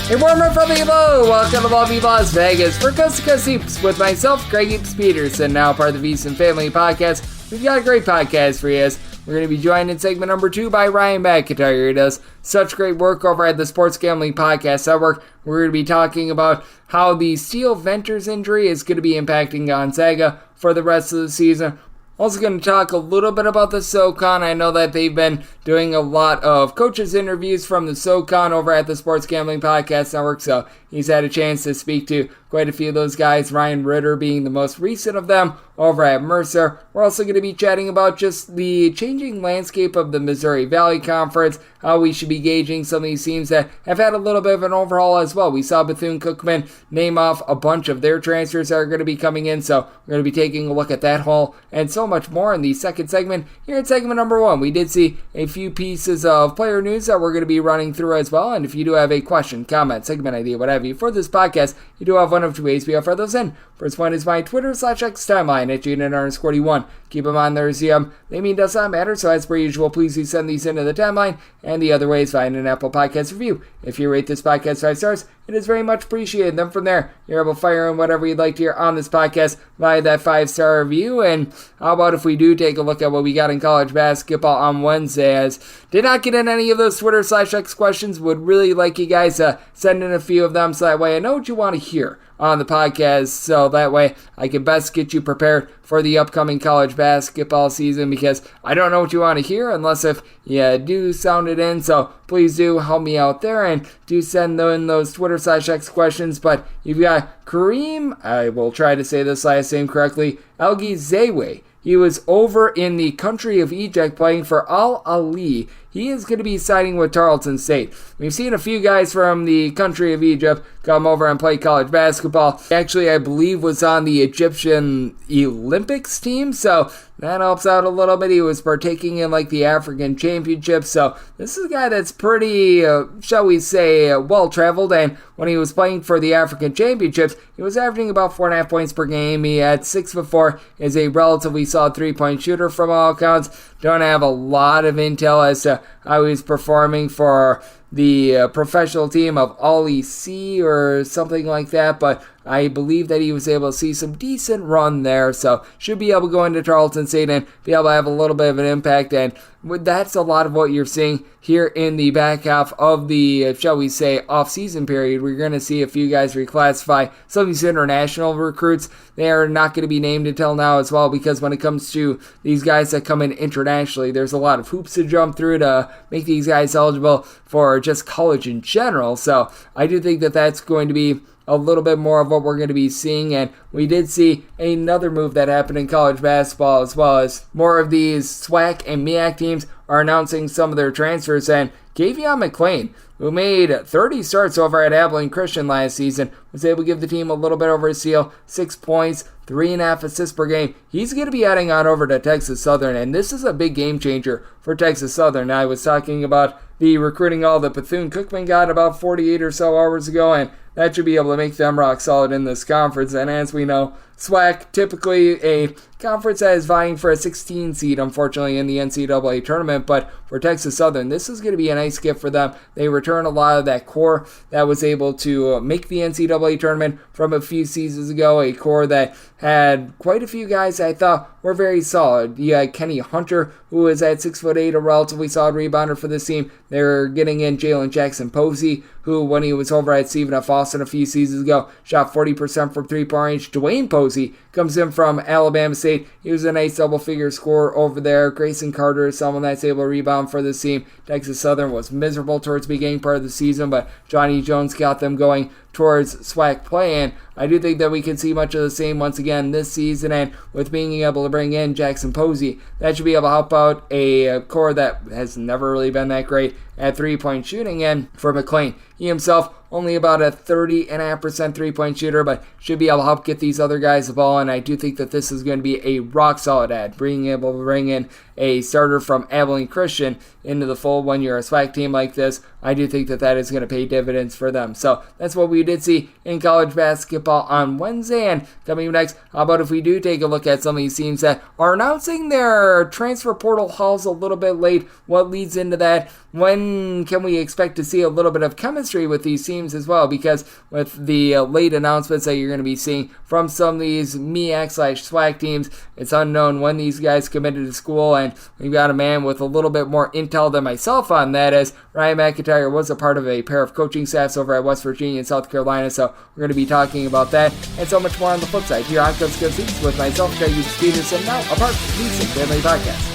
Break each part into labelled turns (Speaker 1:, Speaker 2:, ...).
Speaker 1: Hey, warmer from the below. Welcome to Ball Las Vegas for Coast to Coast Hoops with myself, Greg Heaps Peterson, now part of the VSiN Family Podcast. We've got a great podcast for you. We're going to be joined in segment number 2 by Ryan McIntyre. He does such great work over at the Sports Gambling Podcast Network. We're going to be talking about how the Steele Venters injury is going to be impacting Gonzaga for the rest of the season. Also going to talk a little bit about the SOCON. I know that they've been doing a lot of coaches interviews from the SOCON over at the Sports Gambling Podcast Network, so he's had a chance to speak to quite a few of those guys, Ryan Ritter being the most recent of them over at Mercer. We're also going to be chatting about just the changing landscape of the Missouri Valley Conference, how we should be gauging some of these teams that have had a little bit of an overhaul as well. We saw Bethune-Cookman name off a bunch of their transfers that are going to be coming in, so we're going to be taking a look at that haul and so much more in the second segment. Here in segment number 1, we did see a few pieces of player news that we're going to be running through as well, and if you do have a question, comment, segment idea, whatever for this podcast, you do have one of two ways we offer those in. First one is my Twitter/X timeline at June_41. Keep them on there, they mean does not matter, so as per usual, please do send these into the timeline. And the other way is find an Apple Podcast review. If you rate this podcast 5 stars, it is very much appreciated. Then from there, you're able to fire in whatever you'd like to hear on this podcast via that 5-star review. And how about if we do take a look at what we got in college basketball on Wednesday? As did not get in any of those Twitter/X questions. Would really like you guys to send in a few of them so that way I know what you want to hear on the podcast, so that way I can best get you prepared for the upcoming college basketball season, because I don't know what you want to hear unless if you do sound it in, so please do help me out there and do send in those Twitter/X questions. But you've got Kareem, I will try to say this last name correctly, Elgizewe. He was over in the country of Egypt playing for Al Ali. He is going to be signing with Tarleton State. We've seen a few guys from the country of Egypt come over and play college basketball. Actually, I believe was on the Egyptian Olympics team, so that helps out a little bit. He was partaking in like the African Championships, so this is a guy that's pretty, shall we say, well-traveled, and when he was playing for the African Championships, he was averaging about 4.5 points per game. He had 6'4", is a relatively solid three-point shooter from all accounts. Don't have a lot of intel as to how he's performing for the professional team of Ollie C or something like that, but I believe that he was able to see some decent run there, so should be able to go into Tarleton State and be able to have a little bit of an impact, and that's a lot of what you're seeing here in the back half of the, shall we say, off-season period. We're going to see a few guys reclassify some of these international recruits. They are not going to be named until now as well, because when it comes to these guys that come in internationally, there's a lot of hoops to jump through to make these guys eligible for just college in general, so I do think that that's going to be a little bit more of what we're going to be seeing. And we did see another move that happened in college basketball, as well as more of these SWAC and MEAC teams are announcing some of their transfers. And Gavion McLean, who made 30 starts over at Abilene Christian last season, was able to give the team a little bit over a seal, 6 points, 3.5 assists per game. He's going to be heading on over to Texas Southern, and this is a big game changer for Texas Southern. I was talking about the recruiting all that Bethune-Cookman got about 48 or so hours ago, and that should be able to make them rock solid in this conference. And as we know, SWAC, typically a conference that is vying for a 16 seed, unfortunately, in the NCAA tournament. But for Texas Southern, this is going to be a nice gift for them. They return a lot of that core that was able to make the NCAA tournament from a few seasons ago, a core that had quite a few guys I thought were very solid. You had Kenny Hunter, who is at 6'8", a relatively solid rebounder for this team. They're getting in Jalen Jackson-Posey, who, when he was over at Stephen F. Austin a few seasons ago, shot 40% from three-point range. Dwayne Posey comes in from Alabama State. He was a nice double-figure scorer over there. Grayson Carter is someone that's able to rebound for this team. Texas Southern was miserable towards the beginning part of the season, but Johnny Jones got them going towards SWAC play, and I do think that we can see much of the same once again this season, and with being able to bring in Jackson Posey, that should be able to help out a core that has never really been that great at three-point shooting. And for McLean, he himself only about a 30.5% three-point shooter, but should be able to help get these other guys the ball, and I do think that this is going to be a rock-solid add, being able to bring in a starter from Abilene Christian into the fold when you're a SWAC team like this. I do think that that is going to pay dividends for them. So that's what we did see in college basketball on Wednesday. And coming next, how about if we do take a look at some of these teams that are announcing their transfer portal hauls a little bit late? What leads into that? When can we expect to see a little bit of chemistry with these teams teams as well, because with the late announcements that you're going to be seeing from some of these MEAC/SWAC teams, it's unknown when these guys committed to school, and we've got a man with a little bit more intel than myself on that, as Ryan McIntyre was a part of a pair of coaching staffs over at West Virginia and South Carolina, so we're going to be talking about that and so much more on the flip side here on Gonzaga Seats with myself, Greg Peterson, now a part of the Decent Family Podcast.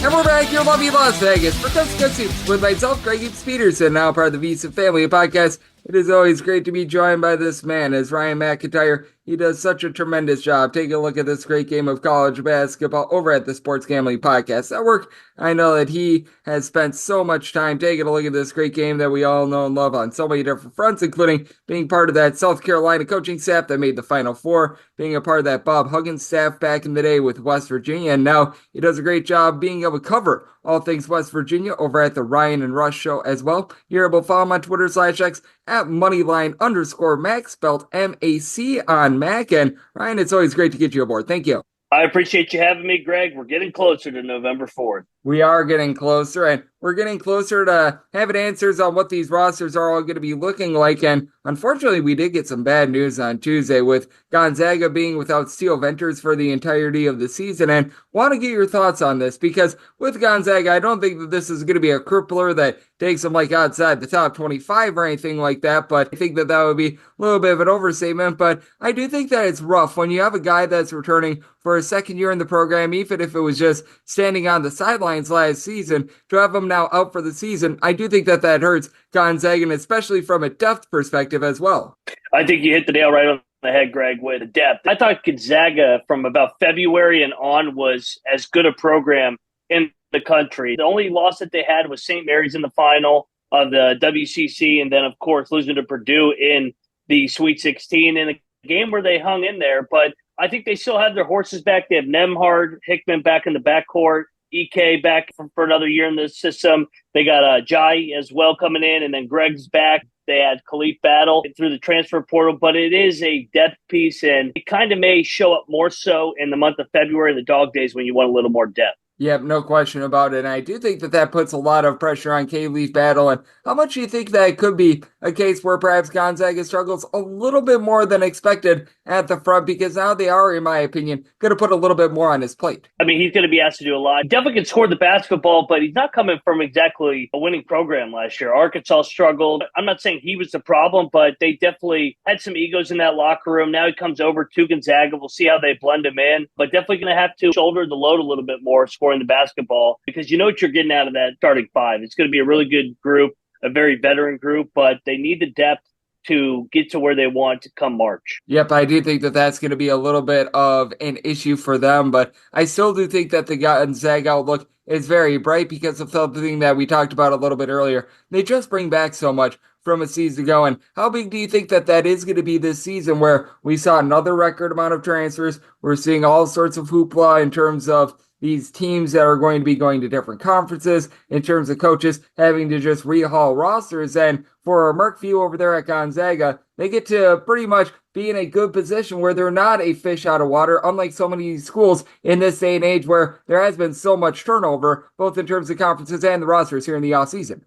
Speaker 1: And we're back here in lovely Las Vegas for Gonzaga Seats with myself, Greg Peterson, now part of the Decent Family Podcast. It is always great to be joined by this man, as Ryan McIntyre. He does such a tremendous job. Take a look at this great game of college basketball over at the Sports Gambling Podcast Network. I know that he has spent so much time taking a look at this great game that we all know and love on so many different fronts, including being part of that South Carolina coaching staff that made the Final Four, being a part of that Bob Huggins staff back in the day with West Virginia, and now he does a great job being able to cover all things West Virginia over at the Ryan and Rush Show as well. You're able to follow him on Twitter/X at Moneyline_Mac, spelled M-A-C on Mac. And Ryan, it's always great to get you aboard. Thank you.
Speaker 2: I appreciate you having me, Greg. We're getting closer to November 4th.
Speaker 1: We are getting closer, and we're getting closer to having answers on what these rosters are all going to be looking like. And unfortunately, we did get some bad news on Tuesday with Gonzaga being without Steele Venters for the entirety of the season. And want to get your thoughts on this, because with Gonzaga, I don't think that this is going to be a crippler that takes them like outside the top 25 or anything like that. But I think that that would be a little bit of an overstatement. But I do think that it's rough when you have a guy that's returning for a second year in the program, even if it was just standing on the sidelines last season, to have him now out for the season. I do think that that hurts Gonzaga, and especially from a depth perspective as well.
Speaker 2: I think you hit the nail right on the head, Greg, with the depth. I thought Gonzaga from about February and on was as good a program in the country. The only loss that they had was St. Mary's in the final of the WCC, and then, of course, losing to Purdue in the Sweet 16 in a game where they hung in there. But I think they still have their horses back. They have Nembhard, Hickman back in the backcourt, EK back for another year in the system. They got Jai as well coming in, and then Greg's back. They had Khalif Battle through the transfer portal, but it is a depth piece, and it kind of may show up more so in the month of February, the dog days, when you want a little more depth.
Speaker 1: Yep, no question about it. And I do think that that puts a lot of pressure on Khalif Battle. And how much do you think that could be a case where perhaps Gonzaga struggles a little bit more than expected at the front? Because now they are, in my opinion, going to put a little bit more on his plate.
Speaker 2: I mean, he's going to be asked to do a lot. Definitely can score the basketball, but he's not coming from exactly a winning program last year. Arkansas struggled. I'm not saying he was the problem, but they definitely had some egos in that locker room. Now he comes over to Gonzaga. We'll see how they blend him in, but definitely going to have to shoulder the load a little bit more, scoring the basketball, because you know what you're getting out of that starting five. It's going to be a really good group, a very veteran group, but they need the depth to get to where they want to come March.
Speaker 1: Yep, I do think that that's going to be a little bit of an issue for them, but I still do think that the Gonzaga outlook is very bright because of something that we talked about a little bit earlier. They just bring back so much from a season ago, and how big do you think that that is going to be this season, where we saw another record amount of transfers? We're seeing all sorts of hoopla in terms of these teams that are going to be going to different conferences, in terms of coaches having to just rehaul rosters. And for Merck View over there at Gonzaga, they get to pretty much be in a good position where they're not a fish out of water, unlike so many schools in this day and age where there has been so much turnover, both in terms of conferences and the rosters here in the offseason.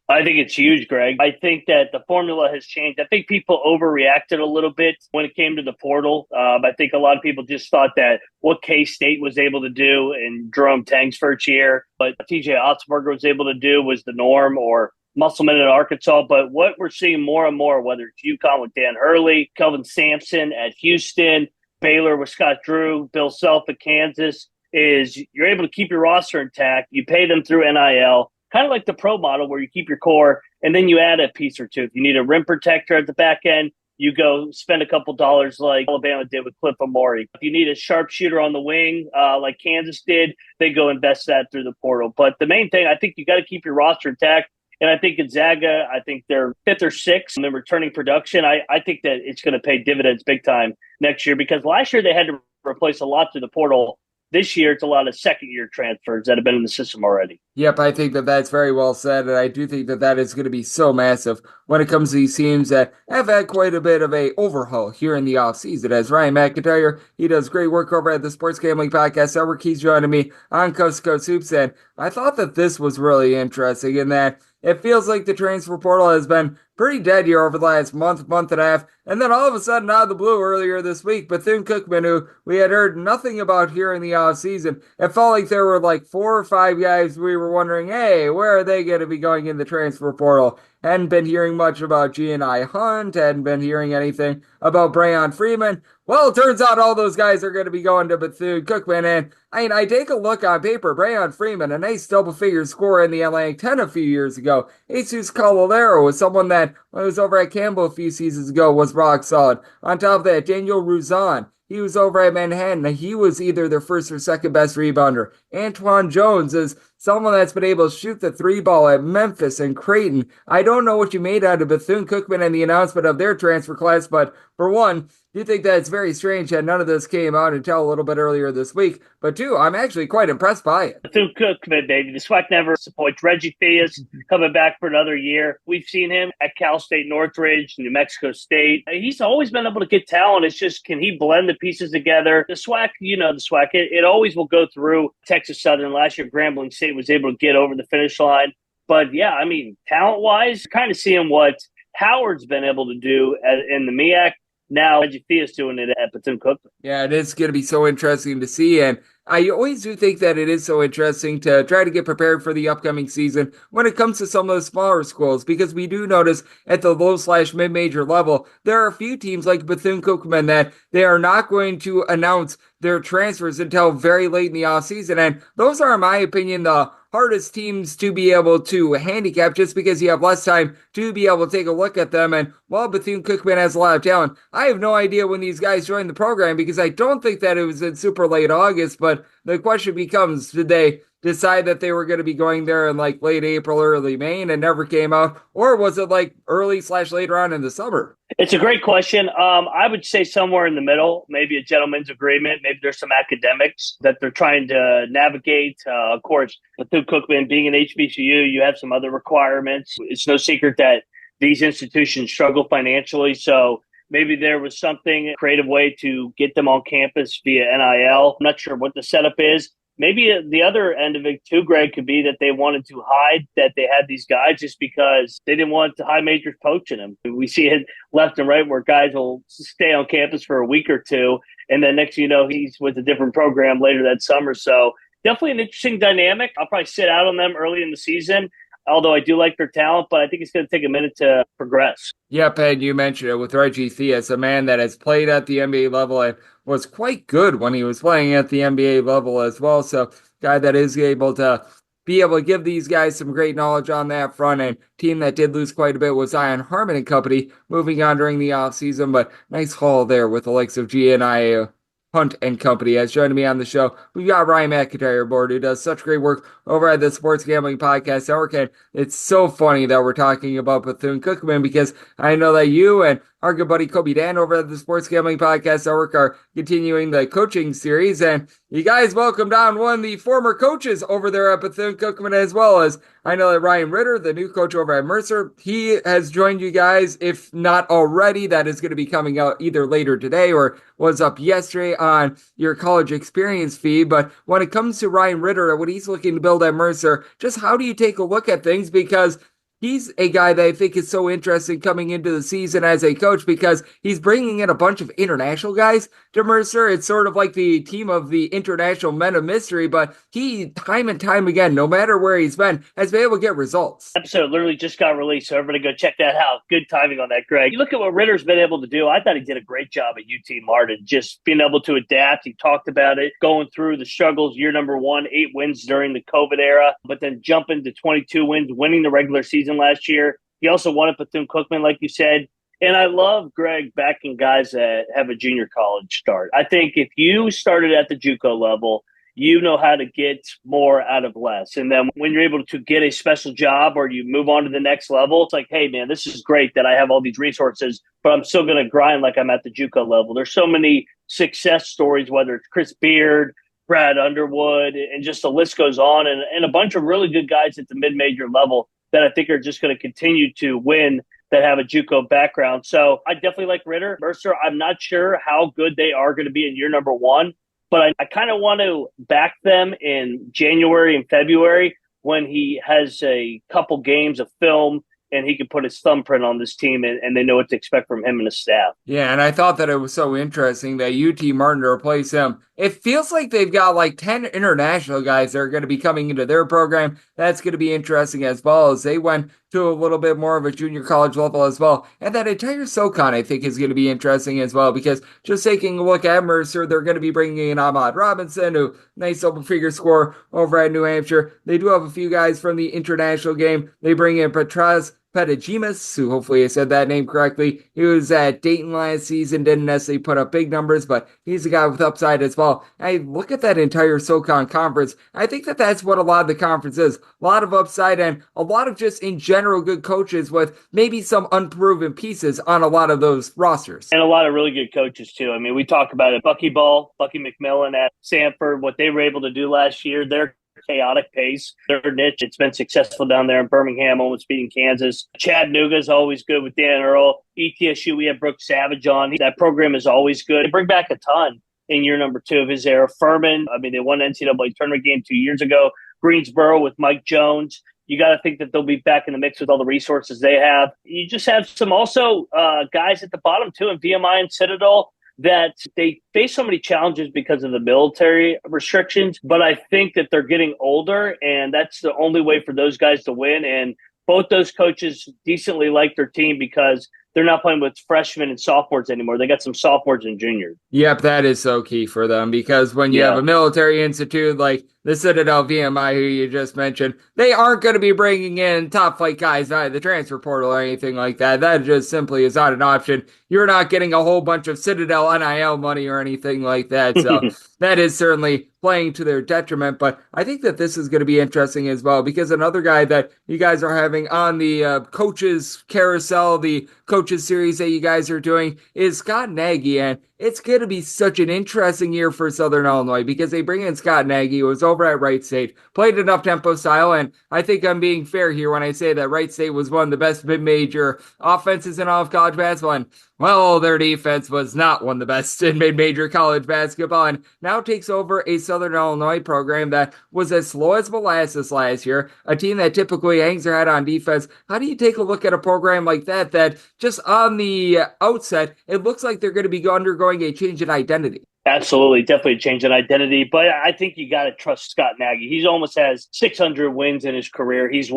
Speaker 2: I think it's huge, Greg. I think that the formula has changed. I think people overreacted a little bit when it came to the portal. I think a lot of people just thought that what K-State was able to do in Jerome Tang's first year, but TJ Otzelberger was able to do was the norm, or Musselman in Arkansas. But what we're seeing more and more, whether it's UConn with Dan Hurley, Kelvin Sampson at Houston, Baylor with Scott Drew, Bill Self at Kansas, is you're able to keep your roster intact. You pay them through NIL. Kind of like the pro model where you keep your core and then you add a piece or two. If you need a rim protector at the back end, you go spend a couple dollars like Alabama did with Cliff Amore. If you need a sharpshooter on the wing like Kansas did, they go invest that through the portal. But the main thing, I think you got to keep your roster intact. And I think Gonzaga, I think they're fifth or sixth in returning production. I think that it's going to pay dividends big time next year, because last year they had to replace a lot through the portal. This year, it's a lot of second-year transfers that have been in the system already.
Speaker 1: Yep, I think that that's very well said, and I do think that that is going to be so massive when it comes to these teams that have had quite a bit of a overhaul here in the offseason. As Ryan McIntyre, he does great work over at the Sports Gambling Podcast Network. He's joining me on Coast to Coast Hoops, and I thought that this was really interesting in that it feels like the transfer portal has been pretty dead here over the last month and a half. And then all of a sudden, out of the blue earlier this week, Bethune-Cookman, who we had heard nothing about here in the offseason, it felt like there were like 4 or 5 guys we were wondering, hey, where are they going to be going in the transfer portal? Hadn't been hearing much about G&I Hunt, hadn't been hearing anything about Brayon Freeman. Well, it turns out all those guys are going to be going to Bethune-Cookman, and I take a look on paper, Brayon Freeman, a nice double-figure scorer in the Atlantic 10 a few years ago. Jesus Calolero was someone that, when he was over at Campbell a few seasons ago, was rock solid. On top of that, Daniel Ruzan, he was over at Manhattan. He was either their first or second best rebounder. Antoine Jones is someone that's been able to shoot the three ball at Memphis and Creighton. I don't know what you made out of Bethune-Cookman and the announcement of their transfer class, but for one, you think that it's very strange that none of this came out until a little bit earlier this week. But two, I'm actually quite impressed by it.
Speaker 2: Bethune-Cookman, baby. The SWAC never disappoints. Reggie Theus coming back for another year. We've seen him at Cal State Northridge, New Mexico State. He's always been able to get talent. It's just, can he blend the pieces together? The SWAC, the SWAC, it always will go through Texas Southern. Last year, Grambling State was able to get over the finish line. But yeah, I mean, talent-wise, kind of seeing what Howard's been able to do in the MEAC. Now, Reggie Theus doing it at Bethune-Cookman.
Speaker 1: Yeah, it is going to be so interesting to see. And I always do think that it is so interesting to try to get prepared for the upcoming season when it comes to some of the smaller schools, because we do notice at the low/mid-major level, there are a few teams like Bethune-Cookman that they are not going to announce their transfers until very late in the offseason. And those are, in my opinion, the hardest teams to be able to handicap, just because you have less time to be able to take a look at them. And while Bethune-Cookman has a lot of talent, I have no idea when these guys joined the program, because I don't think that it was in super late August. But the question becomes, did they decide that they were going to be going there in like late April, early May, and it never came out? Or was it like early/later on in the summer?
Speaker 2: It's a great question. I would say somewhere in the middle, maybe a gentleman's agreement. Maybe there's some academics that they're trying to navigate. Of course, Bethune-Cookman being an HBCU, you have some other requirements. It's no secret that these institutions struggle financially. So maybe there was something, a creative way to get them on campus via NIL. I'm not sure what the setup is. Maybe the other end of it too, Greg, could be that they wanted to hide that they had these guys just because they didn't want the high majors poaching them. We see it left and right where guys will stay on campus for a week or two, and then next thing you know, he's with a different program later that summer. So definitely an interesting dynamic. I'll probably sit out on them early in the season, although I do like their talent, but I think it's going to take a minute to progress.
Speaker 1: Yep, and you mentioned it with Reggie Theus, a man that has played at the NBA level and was quite good when he was playing at the NBA level as well. So, guy that is able to give these guys some great knowledge on that front. And team that did lose quite a bit was Zion Harmon and company moving on during the offseason, but nice haul there with the likes of G&I Hunt and company. As joining me on the show, we've got Ryan McIntyre aboard, who does such great work over at the Sports Gambling Podcast Network. And it's so funny that we're talking about Bethune-Cookman, because I know that you and our good buddy Kobe Dan over at the Sports Gambling Podcast Network are continuing the coaching series. And you guys welcomed on one of the former coaches over there at Bethune-Cookman, as well as I know that Ryan Ritter, the new coach over at Mercer, he has joined you guys. If not already, that is going to be coming out either later today or was up yesterday on your college experience feed. But when it comes to Ryan Ritter, what he's looking to build at Mercer, just how do you take a look at things? Because he's a guy that I think is so interesting coming into the season as a coach, because he's bringing in a bunch of international guys to Mercer. It's sort of like the team of the international men of mystery, but he, time and time again, no matter where he's been, has been able to get results.
Speaker 2: Episode literally just got released, so everybody go check that out. Good timing on that, Greg. You look at what Ritter's been able to do. I thought he did a great job at UT Martin, just being able to adapt. He talked about it, going through the struggles. Year number 1, 8 wins during the COVID era, but then jumping to 22 wins, winning the regular season last year. He also won at Bethune-Cookman, like you said. And I love Greg backing guys that have a junior college start. I think if you started at the JUCO level, you know how to get more out of less. And then when you're able to get a special job or you move on to the next level, it's like, hey, man, this is great that I have all these resources, but I'm still going to grind like I'm at the JUCO level. There's so many success stories, whether it's Chris Beard, Brad Underwood, and just the list goes on, and a bunch of really good guys at the mid-major level that I think are just going to continue to win that have a JUCO background. So I definitely like Ritter. Mercer, I'm not sure how good they are going to be in year number one, but I kind of want to back them in January and February when he has a couple games of film and he can put his thumbprint on this team, and they know what to expect from him and his staff.
Speaker 1: Yeah, and I thought that it was so interesting that UT Martin to replace him. It feels like they've got like 10 international guys that are going to be coming into their program. That's going to be interesting as well as they went to a little bit more of a junior college level as well. And that entire SOCON, I think, is going to be interesting as well because just taking a look at Mercer, they're going to be bringing in Ahmad Robinson, who nice open figure score over at New Hampshire. They do have a few guys from the international game. They bring in Petras Petajimas, who hopefully I said that name correctly. He was at Dayton last season, didn't necessarily put up big numbers, but he's a guy with upside as well. I look at that entire SOCON conference. I think that that's what a lot of the conference is. A lot of upside and a lot of just in general good coaches with maybe some unproven pieces on a lot of those rosters.
Speaker 2: And a lot of really good coaches too. I mean, we talk about it. Bucky McMillan at Sanford, what they were able to do last year. They're chaotic pace. Their niche, it's been successful down there in Birmingham, almost beating Kansas. Chattanooga is always good with Dan Earl. ETSU, we have Brooks Savage on. That program is always good. They bring back a ton in year number two of his era. Furman, I mean, they won an NCAA tournament game 2 years ago. Greensboro with Mike Jones. You got to think that they'll be back in the mix with all the resources they have. You just have some also guys at the bottom too in VMI and Citadel that they face so many challenges because of the military restrictions, but I think that they're getting older, and that's the only way for those guys to win. And both those coaches decently like their team because they're not playing with freshmen and sophomores anymore. They got some sophomores and juniors.
Speaker 1: Yep, that is so key for them because when you have a military institute like the Citadel VMI, who you just mentioned, they aren't going to be bringing in top flight guys out of the transfer portal or anything like that. That just simply is not an option. You're not getting a whole bunch of Citadel NIL money or anything like that. So that is certainly playing to their detriment. But I think that this is going to be interesting as well because another guy that you guys are having on the coaches carousel, the coaches series that you guys are doing is Scott Nagy. And it's going to be such an interesting year for Southern Illinois because they bring in Scott Nagy, who was over at Wright State, played an up-tempo style, and I think I'm being fair here when I say that Wright State was one of the best mid-major offenses in all of college basketball, and well, their defense was not one of the best in mid-major college basketball, and now takes over a Southern Illinois program that was as slow as molasses last year, a team that typically hangs their head on defense. How do you take a look at a program like that just on the outset, it looks like they're going to be undergoing a change in identity?
Speaker 2: Absolutely, definitely a change in identity. But I think you got to trust Scott Nagy. He almost has 600 wins in his career. He's the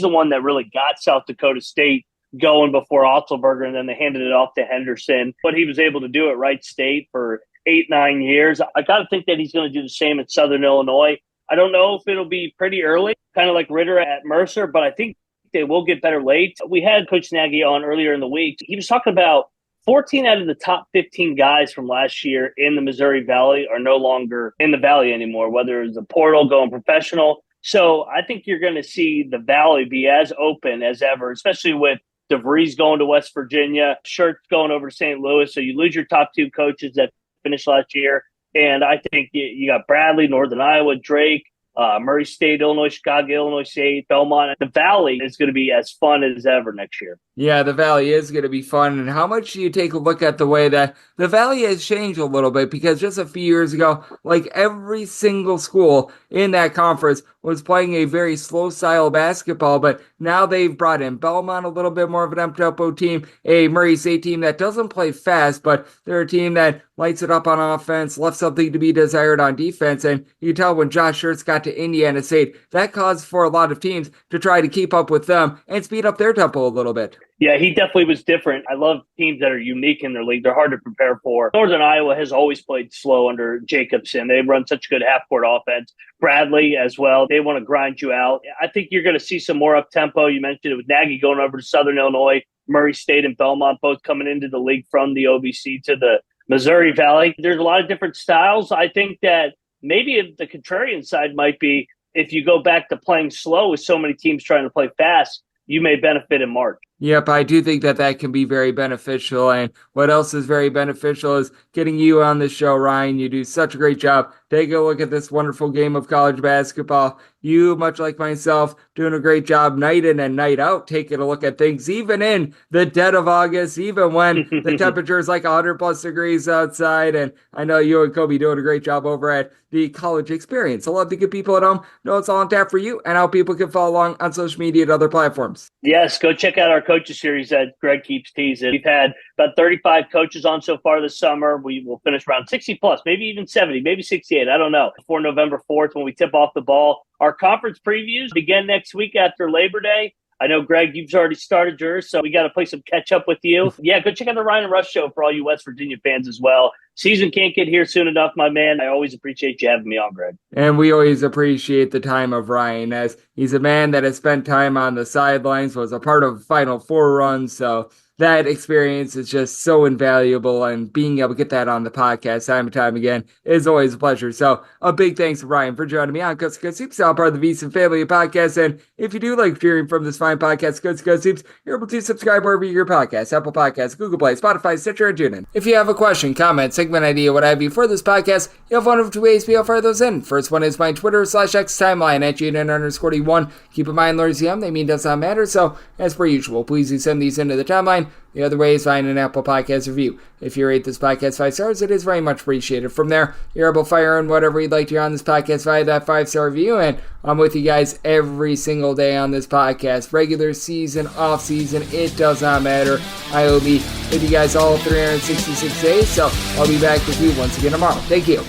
Speaker 2: one that really got South Dakota State going before Otzelberger, and then they handed it off to Henderson. But he was able to do it Wright State for 8-9 years. I got to think that he's going to do the same at Southern Illinois. I don't know if it'll be pretty early, kind of like Ritter at Mercer, but I think they will get better late. We had Coach Nagy on earlier in the week. He was talking about 14 out of the top 15 guys from last year in the Missouri Valley are no longer in the Valley anymore, whether it's the portal going professional. So I think you're going to see the Valley be as open as ever, especially with DeVries going to West Virginia, Schertz going over to St. Louis. So you lose your top two coaches that finished last year. And I think you got Bradley, Northern Iowa, Drake, Murray State, Illinois, Chicago, Illinois State, Belmont. The Valley is going to be as fun as ever next year.
Speaker 1: Yeah, the Valley is going to be fun. And how much do you take a look at the way that the Valley has changed a little bit? Because just a few years ago, like every single school in that conference was playing a very slow style of basketball, but now they've brought in Belmont, a little bit more of an up-tempo team, a Murray State team that doesn't play fast, but they're a team that lights it up on offense, left something to be desired on defense. And you can tell when Josh Schertz got to Indiana State, that caused for a lot of teams to try to keep up with them and speed up their tempo a little bit.
Speaker 2: Yeah, he definitely was different. I love teams that are unique in their league. They're hard to prepare for. Northern Iowa has always played slow under Jacobson. They run such good half-court offense. Bradley as well. They want to grind you out. I think you're going to see some more up-tempo. You mentioned it with Nagy going over to Southern Illinois, Murray State and Belmont both coming into the league from the OVC to the Missouri Valley. There's a lot of different styles. I think that maybe the contrarian side might be if you go back to playing slow with so many teams trying to play fast, you may benefit in March.
Speaker 1: Yep, I do think that can be very beneficial. And what else is very beneficial is getting you on this show, Ryan. You do such a great job take a look at this wonderful game of college basketball. You, much like myself, doing a great job night in and night out, taking a look at things, even in the dead of August, even when the temperature is like 100 plus degrees outside. And I know you and Kobe doing a great job over at the college experience. I love to get people at home know it's all on tap for you and how people can follow along on social media and other platforms.
Speaker 2: Yes, go check out our coaches series that Greg keeps teasing. We've had about 35 coaches on so far this summer. We will finish around 60 plus, maybe even 70, maybe 68. I don't know. Before November 4th, when we tip off the ball. Our conference previews begin next week after Labor Day. I know, Greg, you've already started yours, so we got to play some catch up with you. Yeah, go check out the Ryan and Rush show for all you West Virginia fans as well. Season can't get here soon enough, my man. I always appreciate you having me on, Greg.
Speaker 1: And we always appreciate the time of Ryan, as he's a man that has spent time on the sidelines, was a part of Final Four runs, so that experience is just so invaluable, and being able to get that on the podcast time and time again is always a pleasure. So a big thanks to Ryan for joining me on Coast to Coast Hoops, all part of the VSiN Family Podcast. And if you do like hearing from this fine podcast, Coast to Coast Hoops, you're able to subscribe wherever you get your podcasts, Apple Podcasts, Google Play, Spotify, Stitcher, and TuneIn. If you have a question, comment, segment idea, what have you for this podcast, you have one of two ways to fire those in. First one is my Twitter/X timeline at GNN_D1. Keep in mind, Lord CM, they mean does not matter. So as per usual, please do send these into the timeline. The other way is find an Apple Podcast review. If you rate this podcast 5 stars, it is very much appreciated. From there, you're able to fire in whatever you'd like to hear on this podcast via that 5-star review. And I'm with you guys every single day on this podcast. Regular season, off season, it does not matter. I will be with you guys all 366 days. So I'll be back with you once again tomorrow. Thank you.